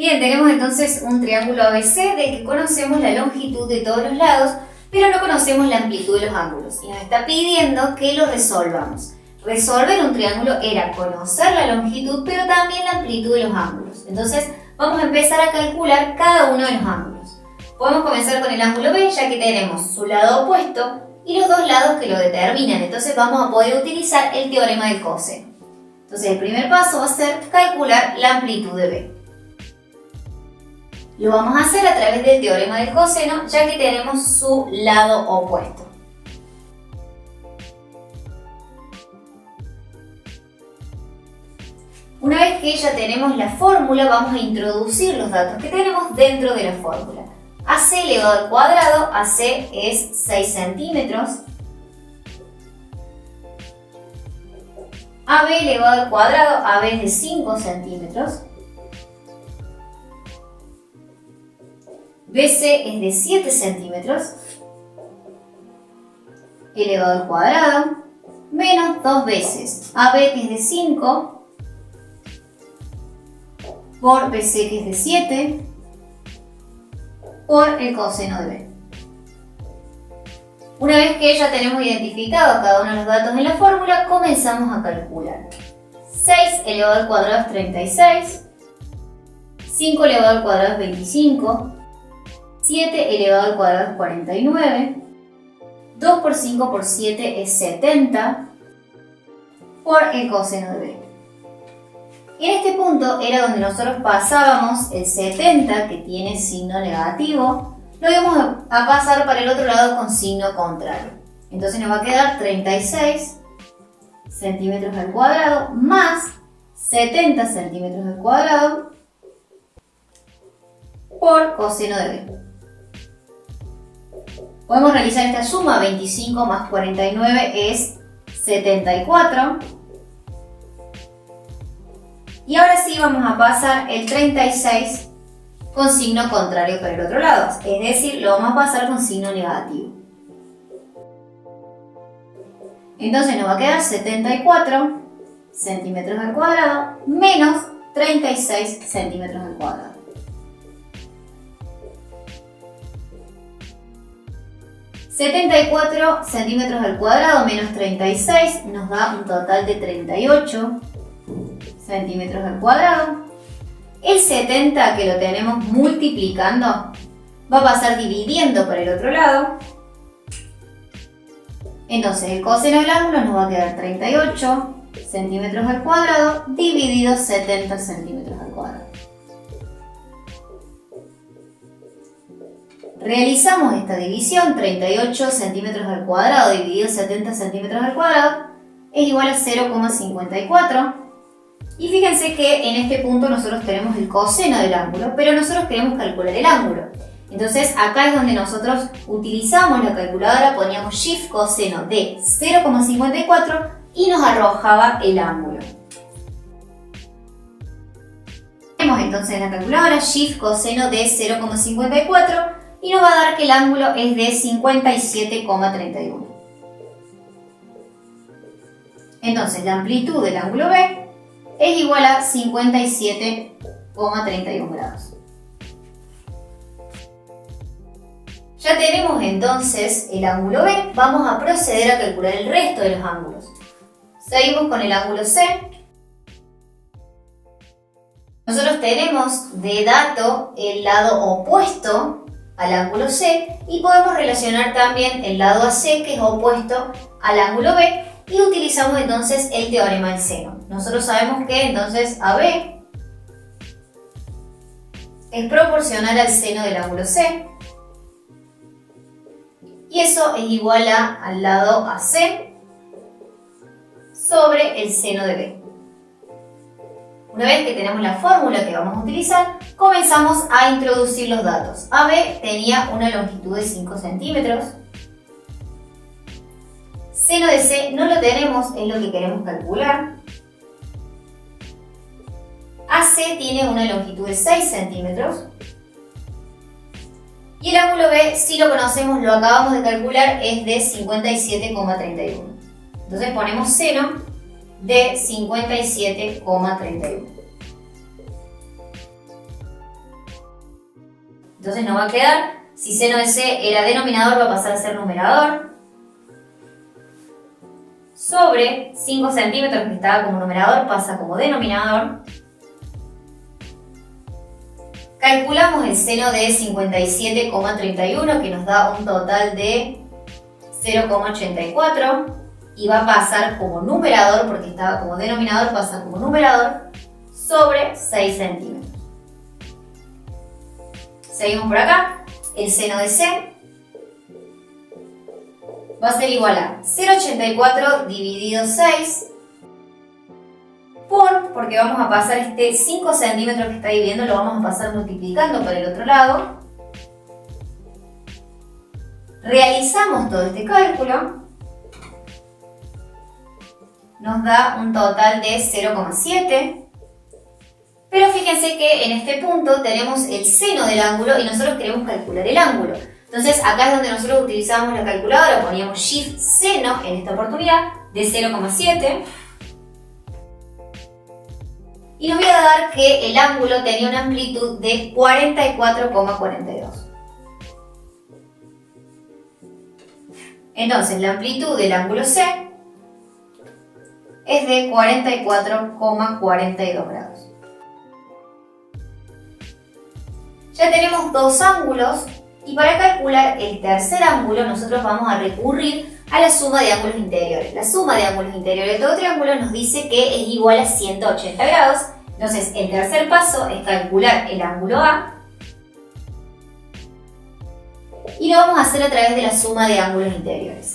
Bien, tenemos entonces un triángulo ABC del que conocemos la longitud de todos los lados, pero no conocemos la amplitud de los ángulos. Y nos está pidiendo que lo resolvamos. Resolver un triángulo era conocer la longitud, pero también la amplitud de los ángulos. Entonces, vamos a empezar a calcular cada uno de los ángulos. Podemos comenzar con el ángulo B, ya que tenemos su lado opuesto y los dos lados que lo determinan. Entonces, vamos a poder utilizar el teorema del coseno. Entonces, el primer paso va a ser calcular la amplitud de B. Lo vamos a hacer a través del teorema del coseno, ya que tenemos su lado opuesto. Una vez que ya tenemos la fórmula, vamos a introducir los datos que tenemos dentro de la fórmula. AC elevado al cuadrado, AC es 6 centímetros. AB elevado al cuadrado, AB es de 5 centímetros. BC es de 7 centímetros. Elevado al cuadrado, menos 2 veces AB, que es de 5, por BC, que es de 7, por el coseno de B. Una vez que ya tenemos identificado cada uno de los datos en la fórmula, comenzamos a calcular. 6 elevado al cuadrado es 36, 5 elevado al cuadrado es 25, 7 elevado al cuadrado es 49, 2 por 5 por 7 es 70, por el coseno de B. En este punto era donde nosotros pasábamos el 70, que tiene signo negativo, lo íbamos a pasar para el otro lado con signo contrario. Entonces nos va a quedar 36 centímetros al cuadrado más 70 centímetros al cuadrado por coseno de B. Podemos realizar esta suma, 25 más 49 es 74. Y ahora sí vamos a pasar el 36 con signo contrario para el otro lado, es decir, lo vamos a pasar con signo negativo. Entonces nos va a quedar 74 centímetros al cuadrado menos 36 centímetros al cuadrado. ...74 centímetros al cuadrado menos 36 nos da un total de 38 centímetros al cuadrado. El 70, que lo tenemos multiplicando, va a pasar dividiendo por el otro lado. Entonces el coseno del ángulo nos va a quedar 38 centímetros al cuadrado dividido 70 centímetros al cuadrado. Realizamos esta división, 38 centímetros al cuadrado dividido 70 centímetros al cuadrado es igual a 0,54. Y fíjense que en este punto nosotros tenemos el coseno del ángulo, pero nosotros queremos calcular el ángulo. Entonces acá es donde nosotros utilizamos la calculadora, poníamos shift coseno de 0,54 y nos arrojaba el ángulo. Tenemos entonces en la calculadora shift coseno de 0,54 y nos va a dar que el ángulo es de 57,31. Entonces la amplitud del ángulo B es igual a 57,31 grados. Ya tenemos entonces el ángulo B, vamos a proceder a calcular el resto de los ángulos. Seguimos con el ángulo C. Nosotros tenemos de dato el lado opuesto al ángulo C y podemos relacionar también el lado AC, que es opuesto al ángulo B, y utilizamos entonces el teorema del seno. Nosotros sabemos que entonces AB es proporcional al seno del ángulo C y eso es igual al lado AC sobre el seno de B. Una vez que tenemos la fórmula que vamos a utilizar, comenzamos a introducir los datos. AB tenía una longitud de 5 centímetros. Seno de C no lo tenemos, es lo que queremos calcular. AC tiene una longitud de 6 centímetros. Y el ángulo B, si lo conocemos, lo acabamos de calcular, es de 57,31. Entonces ponemos seno de 57,31. Entonces nos va a quedar, si seno de C era denominador, va a pasar a ser numerador, sobre 5 centímetros que estaba como numerador, pasa como denominador. Calculamos el seno de 57,31 que nos da un total de 0,84 y va a pasar como numerador, porque estaba como denominador, pasa como numerador, sobre 6 centímetros. Seguimos por acá. El seno de C va a ser igual a 0,84 dividido 6 porque vamos a pasar este 5 centímetros que está dividiendo, lo vamos a pasar multiplicando para el otro lado. Realizamos todo este cálculo. Nos da un total de 0,7. Pero fíjense que en este punto tenemos el seno del ángulo y nosotros queremos calcular el ángulo. Entonces acá es donde nosotros utilizamos la calculadora, poníamos Shift seno en esta oportunidad de 0,7. Y nos voy a dar que el ángulo tenía una amplitud de 44,42. Entonces la amplitud del ángulo C es de 44,42 grados. Ya tenemos dos ángulos y para calcular el tercer ángulo nosotros vamos a recurrir a la suma de ángulos interiores. La suma de ángulos interiores de todo triángulo nos dice que es igual a 180 grados. Entonces el tercer paso es calcular el ángulo A y lo vamos a hacer a través de la suma de ángulos interiores.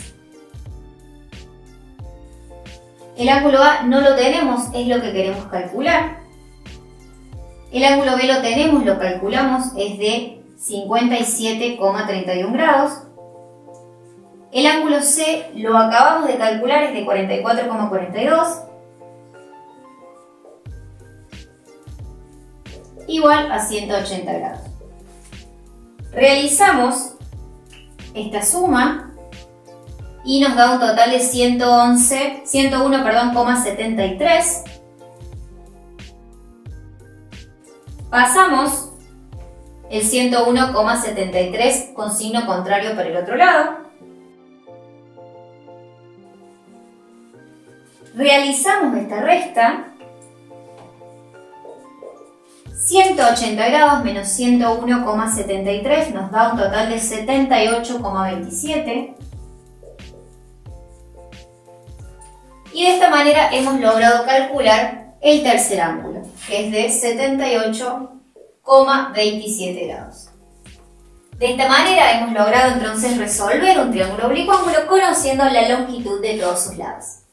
El ángulo A no lo tenemos, es lo que queremos calcular. El ángulo B lo tenemos, lo calculamos, es de 57,31 grados. El ángulo C lo acabamos de calcular, es de 44,42. Igual a 180 grados. Realizamos esta suma y nos da un total de 101,73. Pasamos el 101,73 con signo contrario para el otro lado. Realizamos esta resta. 180 grados menos 101,73 nos da un total de 78,27. Y de esta manera hemos logrado calcular el tercer ángulo, que es de 78,27 grados. De esta manera hemos logrado entonces resolver un triángulo oblicuo ángulo conociendo la longitud de todos sus lados.